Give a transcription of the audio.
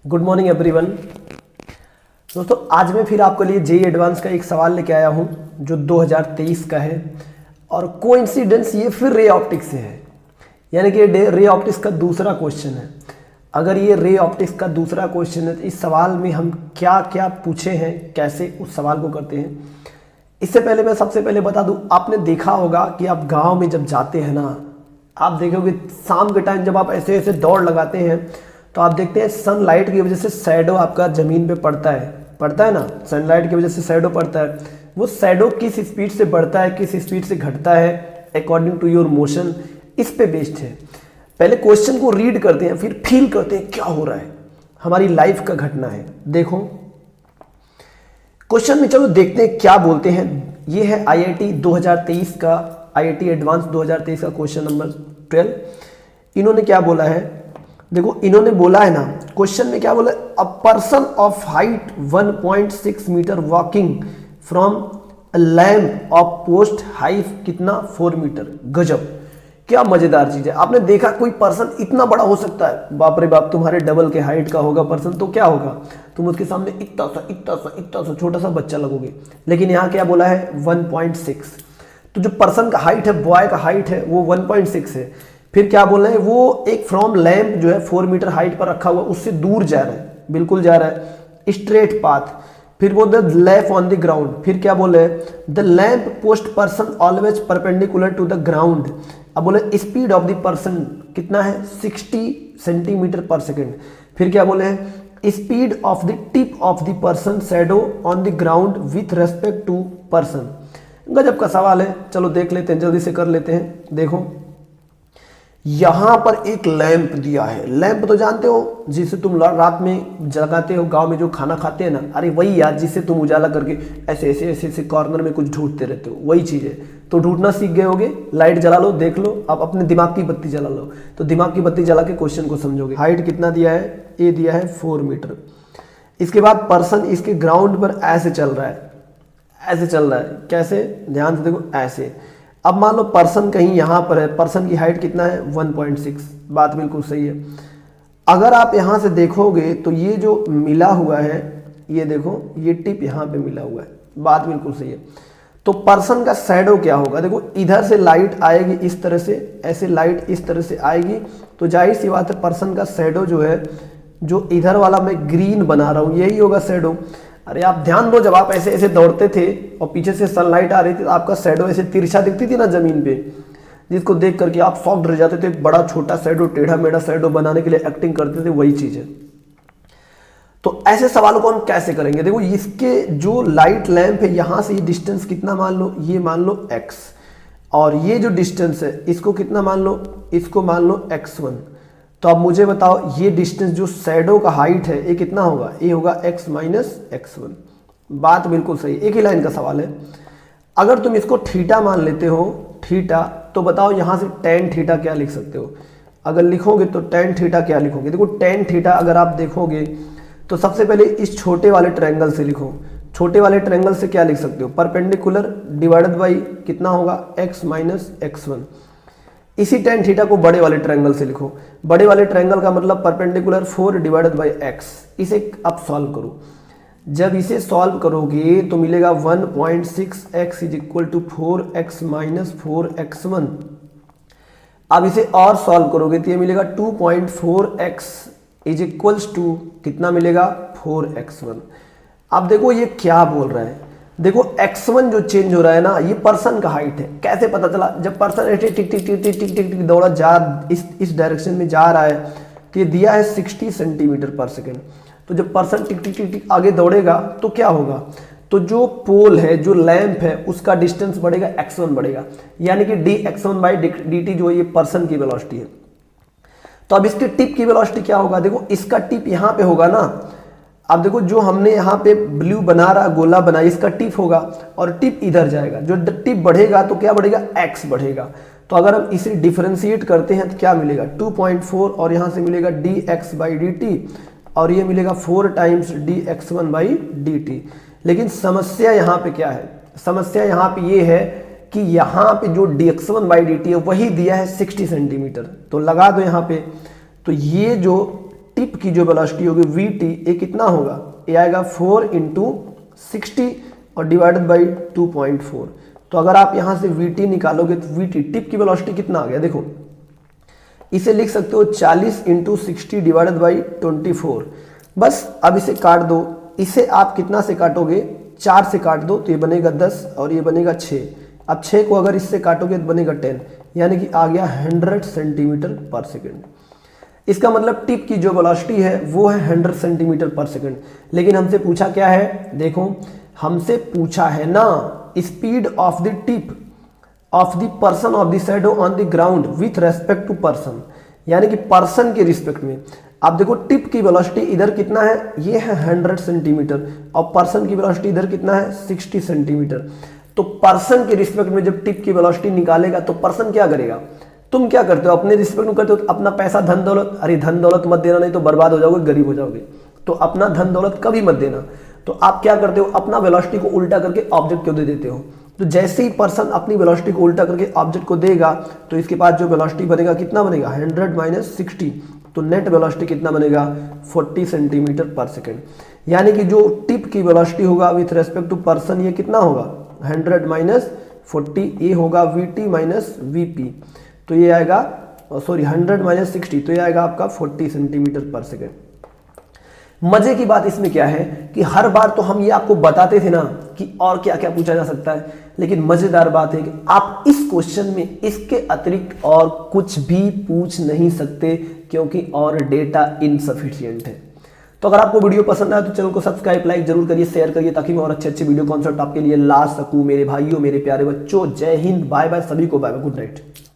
Good morning everyone. दोस्तों आज मैं फिर आपके लिए जेईई एडवांस का एक सवाल लेके आया हूं जो 2023 का है और कोइंसिडेंस ये फिर रे ऑप्टिक्स से है, यानी कि रे ऑप्टिक्स का दूसरा क्वेश्चन है। अगर ये रे ऑप्टिक्स का दूसरा क्वेश्चन है तो इस सवाल में हम क्या क्या पूछे हैं, कैसे उस सवाल को करते हैं। इससे पहले मैं सबसे पहले बता दूं, आपने देखा होगा कि आप गाँव में जब जाते हैं ना, आप देखोगे शाम के टाइम जब आप ऐसे ऐसे दौड़ लगाते हैं तो आप देखते हैं सनलाइट की वजह से शैडो आपका ज़मीन पे पड़ता है ना, सनलाइट की वजह से शैडो पड़ता है। वो शैडो किस स्पीड से बढ़ता है, किस स्पीड से घटता है अकॉर्डिंग टू योर मोशन, इस पे बेस्ड है। पहले क्वेश्चन को रीड करते हैं, फिर फील करते हैं क्या हो रहा है, हमारी लाइफ का घटना है। देखो क्वेश्चन में, चलो देखते हैं क्या बोलते हैं। ये है आईआईटी 2023 का, आईआईटी एडवांस 2023 का क्वेश्चन नंबर 12। इन्होंने क्या बोला है, देखो इन्होंने बोला है ना, क्वेश्चन में क्या बोला, a person of height 1.6 metre walking from a lamp of post height कितना 4 मीटर। गजब, क्या मजेदार चीज है। आपने देखा कोई पर्सन इतना बड़ा हो सकता है, बाप रे बाप, तुम्हारे डबल के हाइट का होगा पर्सन तो क्या होगा, तुम उसके सामने इतना सा छोटा सा बच्चा लगोगे। लेकिन यहाँ क्या बोला है 1.6, तो जो पर्सन का हाइट है, बॉय का हाइट है वो 1.6 है। फिर क्या बोल रहे हैं, वो एक फ्रॉम लैम्प जो है 4 मीटर हाइट पर रखा हुआ, उससे दूर जा रहा है, बिल्कुल जा रहा है स्ट्रेट पाथ। फिर वो the lamp on the ground, फिर क्या बोले, the lamp post person always perpendicular to the ground. अब बोले स्पीड ऑफ द पर्सन कितना है 60 सेंटीमीटर पर सेकेंड। फिर क्या बोले हैं, speed of the tip of the person shadow on the ground with respect to person. गजब का सवाल है, चलो देख लेते हैं, जल्दी से कर लेते हैं। देखो यहां पर एक लैंप दिया है, लैंप तो जानते हो जिसे तुम रात में जगाते हो, गांव में जो खाना खाते हैं ना, अरे वही यार, जिसे तुम उजाला करके ऐसे ऐसे ऐसे ऐसे कॉर्नर में कुछ ढूंढते रहते हो, वही चीज है। तो ढूंढना सीख गए होगे, लाइट जला लो, देख लो, आप अपने दिमाग की बत्ती जला लो, तो दिमाग की बत्ती जला के क्वेश्चन को समझोगे। हाइट कितना दिया है, ये दिया है 4 मीटर। इसके बाद पर्सन इसके ग्राउंड पर ऐसे चल रहा है, ऐसे चल रहा है, कैसे, ध्यान से देखो, ऐसे। अब मान लो पर्सन कहीं यहां पर है, पर्सन की हाइट कितना है 1.6, बात बिल्कुल सही है। अगर आप यहां से देखोगे तो ये जो मिला हुआ है, ये देखो, ये टिप यहां पे मिला हुआ है, बात बिल्कुल सही है। तो पर्सन का शैडो क्या होगा, देखो इधर से लाइट आएगी इस तरह से, ऐसे लाइट इस तरह से आएगी, तो जाहिर सी बात है पर्सन का शैडो जो है, जो इधर वाला मैं ग्रीन बना रहा हूं, यही होगा शैडो। अरे आप ध्यान दो, जब आप ऐसे ऐसे दौड़ते थे और पीछे से सनलाइट आ रही थी तो आपका शैडो ऐसे तिरछा दिखती थी ना जमीन पे, जिसको देख करके आप शॉक्ड रह जाते थे। बड़ा छोटा शैडो, टेढ़ा मेढ़ा शैडो बनाने के लिए एक्टिंग करते थे, वही चीज है। तो ऐसे सवालों को हम कैसे करेंगे, देखो इसके जो लाइट लैंप है, यहां से ये डिस्टेंस कितना मान लो, ये मान लो x, और ये जो डिस्टेंस है इसको कितना मान लो, इसको मान लो x1। तो अब मुझे बताओ ये डिस्टेंस जो शैडो का हाइट है ये कितना होगा, ये होगा x माइनस x1। बात बिल्कुल सही, एक ही लाइन का सवाल है। अगर तुम इसको थीटा मान लेते हो, थीटा, तो बताओ यहां से tan थीटा क्या लिख सकते हो। अगर लिखोगे तो tan थीटा क्या लिखोगे, देखो tan थीटा अगर आप देखोगे तो सबसे पहले इस छोटे वाले ट्रायंगल से लिखो। छोटे वाले ट्रायंगल से क्या लिख सकते हो, परपेंडिकुलर डिवाइडेड बाई कितना होगा x माइनस x1। इसी tan थीटा को बड़े वाले ट्रायंगल से लिखो। बड़े वाले ट्रायंगल का मतलब परपेंडिकुलर 4 डिवाइडेड बाई x। इसे अब सॉल्व करो, जब इसे सॉल्व करोगे तो मिलेगा 1.6x is equal to 4x minus 4x1। अब इसे और सॉल्व करोगे तो ये मिलेगा 2.4x इज इक्वल्स टू कितना मिलेगा 4x1। अब देखो ये क्या बोल रहा है, देखो x1 जो चेंज हो रहा है ना, ये पर्सन का हाइट है। कैसे पता चला, जब पर्सन टिक टिक टिक टिक टिक टिक टिक दौड़ा जा इस डायरेक्शन में जा रहा है, तो ये दिया है 60 सेंटीमीटर पर सेकेंड। तो जब पर्सन टिक टिक टिक टिक आगे दौड़ेगा तो क्या होगा, तो जो पोल है, जो लैंप है, उसका डिस्टेंस बढ़ेगा, x1 बढ़ेगा, यानी कि dx1 बाई dt जो ये पर्सन की वेलोसिटी है। तो अब इसके टिप की वेलोसिटी क्या होगा, देखो इसका टिप यहाँ पे होगा ना। अब देखो जो हमने यहाँ पे ब्लू बना रहा, गोला बना, इसका टिप होगा और टिप इधर जाएगा। जो टिप बढ़ेगा तो क्या बढ़ेगा, x बढ़ेगा। तो अगर हम इसे डिफरेंशिएट करते हैं तो क्या मिलेगा 2.4, और यहाँ से मिलेगा dx बाई dt, और ये मिलेगा 4 टाइम्स dx1 बाई dt। लेकिन समस्या यहाँ पे क्या है, समस्या यहाँ पे ये है कि यहाँ पे जो dx1 बाई dt है वही दिया है 60 सेंटीमीटर। तो लगा दो यहाँ पे, तो ये जो टिप की जो वेलोसिटी होगी vt, ये कितना होगा, ये आएगा 4 इंटू 60 और डिवाइडेड बाई 2.4। तो अगर आप यहाँ से vt निकालोगे तो vt टिप की वेलोसिटी कितना आ गया, देखो इसे लिख सकते हो 40 इंटू 60 डिवाइडेड बाई 24। बस अब इसे काट दो, इसे आप कितना से काटोगे, 4 से काट दो तो ये बनेगा 10 और ये बनेगा 6। अब 6 को अगर इससे काटोगे तो बनेगा 10, यानी कि आ गया 100 सेंटीमीटर पर सेकेंड। इसका मतलब टिप की जो वेलोसिटी है वो है 100 सेंटीमीटर पर सेकेंड। लेकिन हमसे पूछा क्या है, देखो हमसे पूछा है ना speed of the tip of the person of the shadow on the ground with respect to person, यानी कि पर्सन के रिस्पेक्ट में। अब देखो टिप की वेलोसिटी इधर कितना है, ये है 100 सेंटीमीटर और पर्सन की वेलोसिटी इधर कितना है 60 सेंटीमीटर। तो पर्सन के रिस्पेक्ट में जब टिप की वेलोसिटी निकालेगा तो पर्सन क्या करेगा, तुम क्या करते हो अपने रिस्पेक्ट में करते हो अपना पैसा धन दौलत, अरे धन दौलत मत देना नहीं तो बर्बाद हो जाओगे, गरीब हो जाओगे, तो अपना धन दौलत कभी मत देना। तो आप क्या करते हो, अपना वेलोसिटी को उल्टा करके ऑब्जेक्ट को दे देते हो। तो जैसे ही पर्सन अपनी वेलोसिटी को उल्टा करके ऑब्जेक्ट को देगा तो इसके पास जो वेलोसिटी बनेगा कितना बनेगा 100 माइनस 60, तो नेट वेलोसिटी कितना बनेगा 40 सेंटीमीटर पर सेकेंड। यानी कि जो टिप की वेलोसिटी होगा विथ रेस्पेक्ट टू पर्सन ये कितना होगा 100 माइनस 40, ये होगा vt माइनस vp, तो ये आएगा 100 माइनस 60, तो ये आएगा आपका 40 सेंटीमीटर पर सेकेंड। मजे की बात इसमें क्या है कि हर बार तो हम ये आपको बताते थे ना कि और क्या क्या पूछा जा सकता है, लेकिन मजेदार बात है कि आप इस क्वेश्चन में इसके अतिरिक्त और कुछ भी पूछ नहीं सकते क्योंकि और डेटा इनसफिशिएंट है। तो अगर आपको वीडियो पसंद आए तो चैनल को सब्सक्राइब लाइक जरूर करिए, शेयर करिए ताकि मैं और अच्छे अच्छे वीडियो कॉन्सेप्ट आपके लिए ला सकूं। मेरे भाइयों मेरे प्यारे बच्चों, जय हिंद, बाय बाय, सभी को बाय बाय, गुड नाइट।